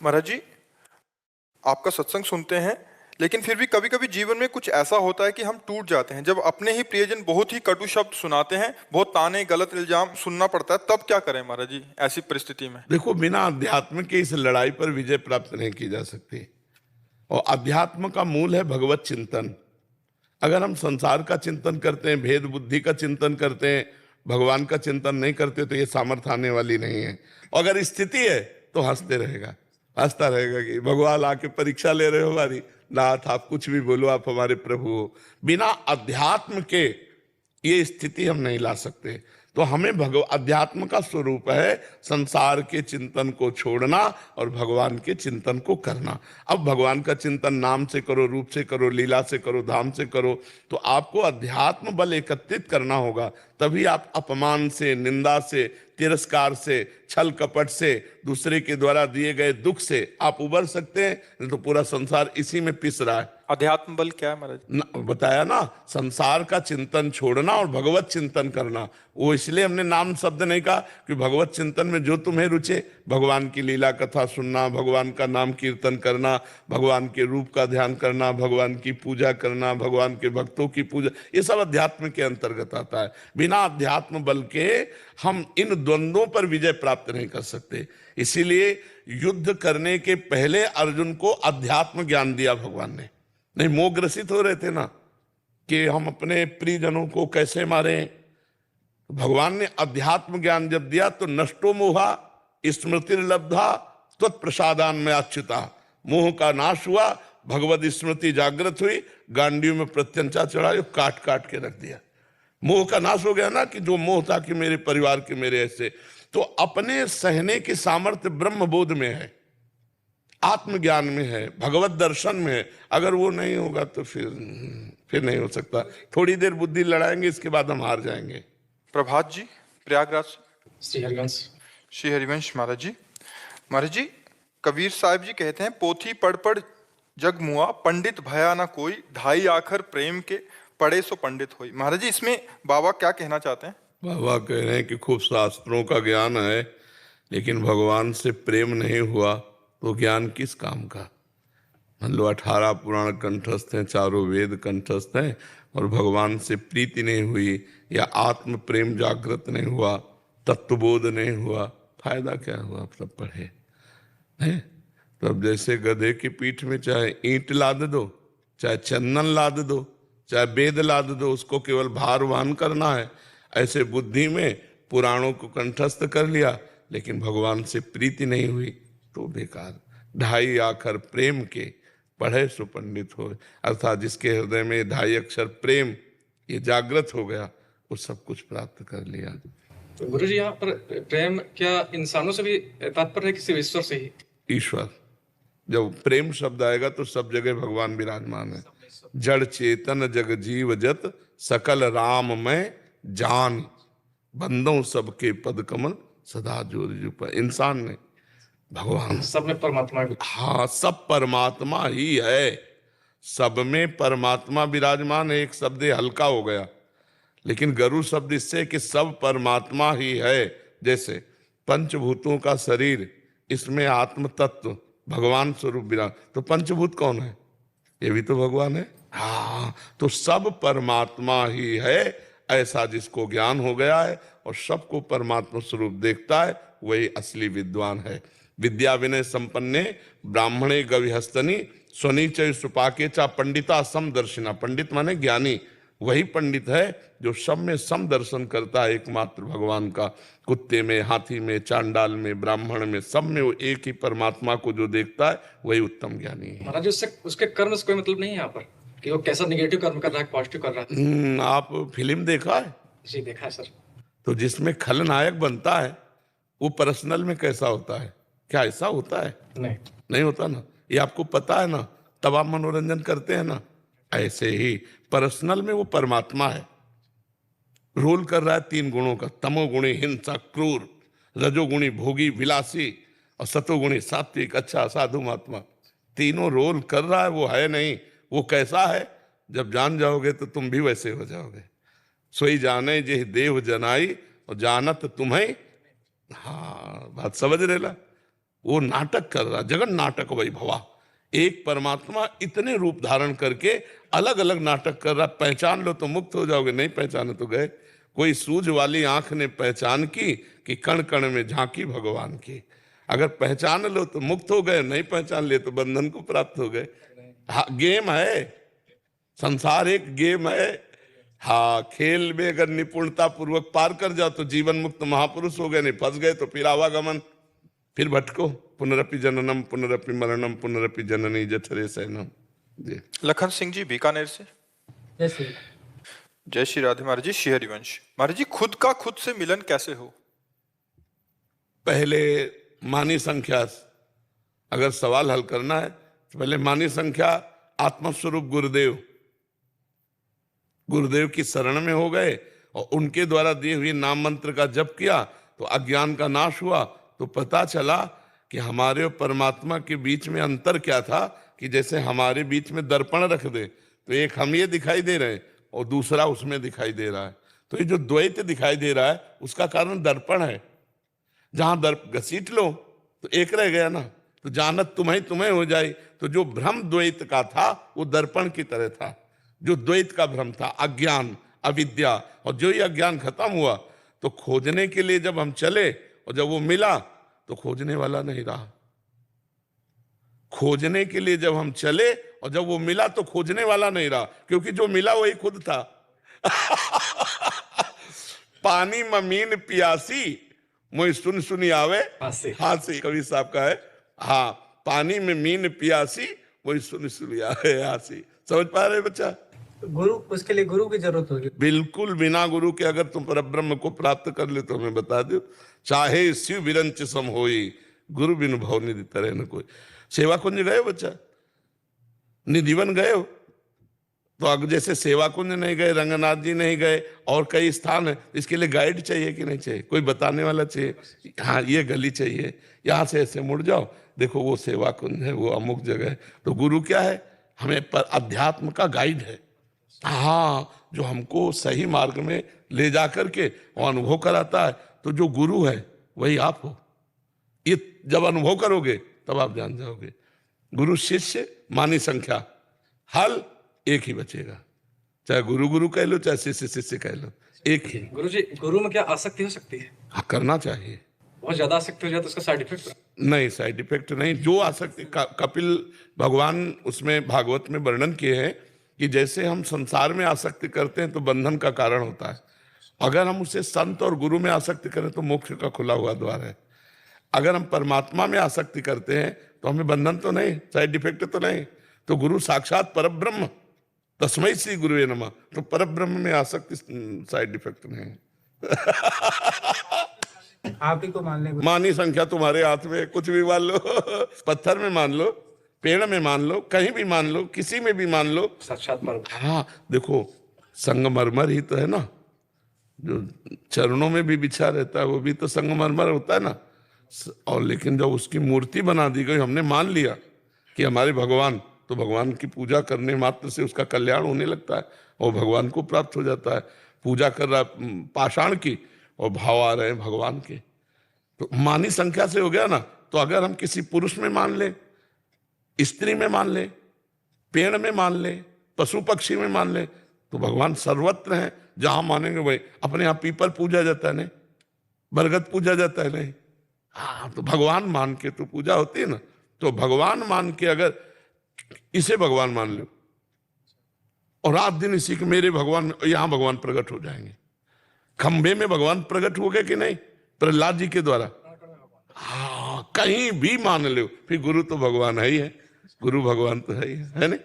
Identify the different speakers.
Speaker 1: महाराज जी, आपका सत्संग सुनते हैं, लेकिन फिर भी कभी कभी जीवन में कुछ ऐसा होता है कि हम टूट जाते हैं। जब अपने ही प्रियजन बहुत ही कटु शब्द सुनाते हैं, बहुत ताने गलत इल्जाम सुनना पड़ता है, तब क्या करें महाराज जी ऐसी परिस्थिति में?
Speaker 2: देखो, बिना अध्यात्म के इस लड़ाई पर विजय प्राप्त नहीं की जा सकती। और अध्यात्म का मूल है भगवत चिंतन। अगर हम संसार का चिंतन करते हैं, भेद बुद्धि का चिंतन करते हैं, भगवान का चिंतन नहीं करते, तो ये सामर्थ्य आने वाली नहीं है। और अगर स्थिति है तो हंसते रहेगा, हंसता रहेगा कि भगवान आके परीक्षा ले रहे हो हमारी। नाथ, आप कुछ भी बोलो, आप हमारे प्रभु हो। बिना अध्यात्म के ये स्थिति हम नहीं ला सकते। तो हमें अध्यात्म का स्वरूप है संसार के चिंतन को छोड़ना और भगवान के चिंतन को करना। अब भगवान का चिंतन नाम से करो, रूप से करो, लीला से करो, धाम से करो, तो आपको अध्यात्म बल एकत्रित करना होगा। तभी आप अपमान से, निंदा से, तिरस्कार से, छल कपट से, दूसरे के द्वारा दिए गए दुख से आप उबर सकते हैं। नहीं तो पूरा संसार इसी में पिस रहा है।
Speaker 1: अध्यात्म बल क्या है महाराज?
Speaker 2: बताया ना, संसार का चिंतन छोड़ना और भगवत चिंतन करना। वो इसलिए हमने नाम शब्द नहीं कहा कि भगवत चिंतन में जो तुम्हें रुचे, भगवान की लीला कथा सुनना, भगवान का नाम कीर्तन करना, भगवान के रूप का ध्यान करना, भगवान की पूजा करना, भगवान के भक्तों की पूजा, ये सब अध्यात्म के अंतर्गत आता है। बिना अध्यात्म बल के हम इन द्वंद्वों पर विजय प्राप्त नहीं कर सकते। इसीलिए युद्ध करने के पहले अर्जुन को अध्यात्म ज्ञान दिया भगवान ने। नहीं, मोह ग्रसित हो रहे थे ना कि हम अपने प्रियजनों को कैसे मारें। भगवान ने अध्यात्म ज्ञान जब दिया तो नष्टो मोहा स्मृतिर्लब्धा त्वत्प्रसादान में अच्युता। मोह का नाश हुआ, भगवत स्मृति जागृत हुई, गांडियों में प्रत्यंचा चढ़ाई, काट काट के रख दिया। मोह का नाश हो गया ना, कि जो मोह था कि मेरे परिवार के मेरे ऐसे। तो अपने सहने की सामर्थ्य ब्रह्म बोध में है, आत्मज्ञान में है, भगवत दर्शन में है। अगर वो नहीं होगा तो फिर नहीं हो सकता। थोड़ी देर बुद्धि लड़ाएंगे, इसके बाद हम हार जाएंगे।
Speaker 1: प्रभात जी, प्रयागराज से।
Speaker 3: श्री हरिवंश।
Speaker 1: श्री हरिवंश महाराज जी। महाराज जी, कबीर साहब जी कहते हैं, पोथी पढ़ पढ़ जग मुआ, पंडित भया ना कोई, ढाई आखर प्रेम के पढ़े सो पंडित होई। महाराज जी, इसमें बाबा क्या कहना चाहते हैं?
Speaker 2: बाबा कह रहे हैं कि खूब शास्त्रों का ज्ञान है, लेकिन भगवान से प्रेम नहीं हुआ तो ज्ञान किस काम का। मान लो 18 पुराण कंठस्थ हैं, चारों वेद कंठस्थ हैं, और भगवान से प्रीति नहीं हुई, या आत्म प्रेम जागृत नहीं हुआ, तत्वबोध नहीं हुआ, फायदा क्या हुआ? आप सब पढ़े हैं तो अब जैसे गधे की पीठ में चाहे ईंट लाद दो, चाहे चंदन लाद दो, चाहे वेद लाद दो, उसको केवल भार वहन करना है। ऐसे बुद्धि में पुराणों को कंठस्थ कर लिया, लेकिन भगवान से प्रीति नहीं हुई तो बेकार। ढाई आखर प्रेम के पढ़े सो पंडित हो, अर्थात जिसके हृदय में ढाई अक्षर प्रेम ये जागृत हो गया, वो सब कुछ प्राप्त कर लिया।
Speaker 3: तो गुरु जी, यहाँ पर प्रेम क्या इंसानों से भी तात्पर्य है कि सिर्फ ईश्वर से ही?
Speaker 2: ईश्वर, जब प्रेम शब्द आएगा तो सब जगह भगवान विराजमान है। जड़ चेतन जग जीव जत, सकल राम में जान, बंदों सबके पद कमल सदा जोर जुप। इंसान ने, भगवान
Speaker 3: सब में परमात्मा भी।
Speaker 2: हाँ, सब परमात्मा ही है, सब में परमात्मा विराजमान है। एक शब्द हल्का हो गया, लेकिन गरु शब्द इससे कि सब परमात्मा ही है। जैसे पंचभूतों का शरीर, इसमें आत्म तत्व भगवान स्वरूप विराज, तो पंचभूत कौन है? ये भी तो भगवान है। हाँ, तो सब परमात्मा ही है, ऐसा जिसको ज्ञान हो गया है और सबको परमात्मा स्वरूप देखता है, वही असली विद्वान है। विद्या विनय संपन्ने ब्राह्मणे गविहस्तनी, स्वनीचय सुपाके चा पंडिता समदर्शिना। पंडित माने ज्ञानी, वही पंडित है जो सब में समदर्शन करता है एकमात्र भगवान का। कुत्ते में, हाथी में, चांडाल में, ब्राह्मण में, सब में वो एक ही परमात्मा को जो देखता है, वही उत्तम ज्ञानी है।
Speaker 3: महाराज, उससे उसके कर्म से कोई मतलब नहीं है यहाँ पर कि वो कैसा निगेटिव कर्म कर रहा है, पॉजिटिव कर रहा है।
Speaker 2: आप फिल्म देखा है?
Speaker 3: जी देखा है सर।
Speaker 2: तो जिसमें खलनायक बनता है वो पर्सनल में कैसा होता है? क्या ऐसा होता है? नहीं होता ना। ये आपको पता है ना, तब आप मनोरंजन करते हैं ना। ऐसे ही पर्सनल में वो परमात्मा है, रोल कर रहा है 3 गुणों का, तमोगुणी हिंसा क्रूर, रजोगुणी भोगी विलासी, और सतोगुणी सात्विक अच्छा साधु महात्मा। तीनों रोल कर रहा है, वो है नहीं। वो कैसा है, जब जान जाओगे तो तुम भी वैसे हो जाओगे। सोई जाने जे देव जनाई और जानत तुम्हें। हाँ, बात समझ रहे ला। वो नाटक कर रहा, जगन नाटक वैभवा। एक परमात्मा इतने रूप धारण करके अलग अलग नाटक कर रहा। पहचान लो तो मुक्त हो जाओगे, नहीं पहचाने तो गए। कोई सूझ वाली आंख ने पहचान की कि कण कण में झांकी भगवान की। अगर पहचान लो तो मुक्त हो गए, नहीं पहचान लिए तो बंधन को प्राप्त हो गए। हाँ, गेम है, संसार एक गेम है। हाँ, खेल में अगर निपुणता पूर्वक पार कर जाओ तो जीवन मुक्त महापुरुष हो गए, नहीं फंस गए तो फिर आवागमन, फिर भटको। पुनरपि जननम पुनरपि मरणम पुनरपि जननी जठरे शयनम। जी।
Speaker 1: लखन सिंह जी बीकानेर से।
Speaker 4: जैसे
Speaker 1: जय श्री राधे। महाराज जी, श्री हरिवंश। महाराज जी, खुद का खुद से मिलन कैसे हो?
Speaker 2: पहले मानी संख्या, अगर सवाल हल करना है तो पहले मानी संख्या आत्मस्वरूप गुरुदेव, गुरुदेव की शरण में हो गए और उनके द्वारा दिए हुए नाम मंत्र का जप किया तो अज्ञान का नाश हुआ। तो पता चला कि हमारे और परमात्मा के बीच में अंतर क्या था, कि जैसे हमारे बीच में दर्पण रख दे तो एक हम ये दिखाई दे रहे हैं और दूसरा उसमें दिखाई दे रहा है। तो ये जो द्वैत दिखाई दे रहा है उसका कारण दर्पण है। जहां दर्प घसीट लो तो एक रह गया ना, तो जानत तुम्हें तुम्हें हो जाए। तो जो भ्रम द्वैत का था वो दर्पण की तरह था। जो द्वैत का भ्रम था, अज्ञान अविद्या, और जो ये अज्ञान खत्म हुआ तो खोजने के लिए जब हम चले और जब वो मिला तो खोजने वाला नहीं रहा। खोजने के लिए जब हम चले और जब वो मिला तो खोजने वाला नहीं रहा, क्योंकि जो मिला वही खुद था। पानी में मीन पियासी मोई सुन सुनी आवे हासी, कवि साहब का है। हाँ, पानी में मीन पियासी वही सुन सुनी आवे हासी। समझ पा रहे बच्चा?
Speaker 4: गुरु, उसके लिए गुरु की जरूरत होगी।
Speaker 2: बिल्कुल, बिना गुरु के अगर तुम परब्रह्म को प्राप्त कर ले तो हमें बता दो। चाहे शिव विरंच सम होई, गुरु बिनु भव निधि तरह न कोई। सेवा कुंज गए हो बच्चा? निधिवन गए हो? तो अगर जैसे सेवा कुंज नहीं गए, रंगनाथ जी नहीं गए, और कई स्थान है, इसके लिए गाइड चाहिए कि नहीं चाहिए? कोई बताने वाला चाहिए। हाँ, ये गली चाहिए, यहाँ से ऐसे मुड़ जाओ, देखो वो सेवा कुंज है, वो अमुक जगह है। तो गुरु क्या है? हमें पर अध्यात्म का गाइड है। हाँ, जो हमको सही मार्ग में ले जा करके और अनुभव कराता है। तो जो गुरु है वही आप हो। ये जब अनुभव करोगे तब आप जान जाओगे। गुरु शिष्य मानी संख्या, हल एक ही बचेगा। चाहे गुरु गुरु कह लो, चाहे शिष्य शिष्य कह लो, एक ही।
Speaker 3: गुरुजी, गुरु में क्या आसक्ति हो सकती है?
Speaker 2: हाँ, करना चाहिए।
Speaker 3: बहुत ज्यादा आसक्ति हो जाए तो उसका साइड इफेक्ट?
Speaker 2: नहीं, साइड इफेक्ट नहीं। जो आसक्ति कपिल भगवान उसमें भागवत में वर्णन किए हैं कि जैसे हम संसार में आसक्ति करते हैं तो बंधन का कारण होता है। अगर हम उसे संत और गुरु में आसक्ति करें तो मोक्ष का खुला हुआ द्वार है। अगर हम परमात्मा में आसक्ति करते हैं तो हमें बंधन तो नहीं, साइड इफेक्ट तो नहीं। तो गुरु साक्षात परब्रह्म, तस्मै श्री गुरुवे नमः। तो परब्रह्म में आसक्ति साइड इफेक्ट नहीं।
Speaker 4: आप ही को मान ले।
Speaker 2: मानी संख्या तुम्हारे हाथ में, कुछ भी मान लो। पत्थर में मान लो, पेड़ में मान लो, कहीं भी मान लो, किसी में भी मान लो,
Speaker 3: साक्षात पर।
Speaker 2: हाँ, देखो संगमरमर ही तो है ना, जो चरणों में भी बिछा रहता है वो भी तो संगमरमर होता है ना। और लेकिन जब उसकी मूर्ति बना दी गई, हमने मान लिया कि हमारे भगवान, तो भगवान की पूजा करने मात्र से उसका कल्याण होने लगता है और भगवान को प्राप्त हो जाता है। पूजा कर रहा पाषाण की और भाव आ रहे हैं भगवान के। तो मानी संख्या से हो गया ना। तो अगर हम किसी पुरुष में मान ले, स्त्री में मान ले, पेड़ में मान ले, पशु पक्षी में मान ले, तो भगवान सर्वत्र हैं। जहां मानेंगे वही। अपने यहाँ पीपल पूजा जाता है नहीं, बरगद पूजा जाता है नहीं। हाँ, तो भगवान मान के तो पूजा होती है ना। तो भगवान मान के अगर इसे भगवान मान लो और रात दिन इसी के मेरे भगवान में, यहां भगवान प्रकट हो जाएंगे। खंबे में भगवान प्रकट हो गए कि नहीं, प्रहलाद जी के द्वारा। हाँ, कहीं भी मान लो, फिर गुरु तो भगवान है ही है। गुरु भगवान तो है ही है नहीं।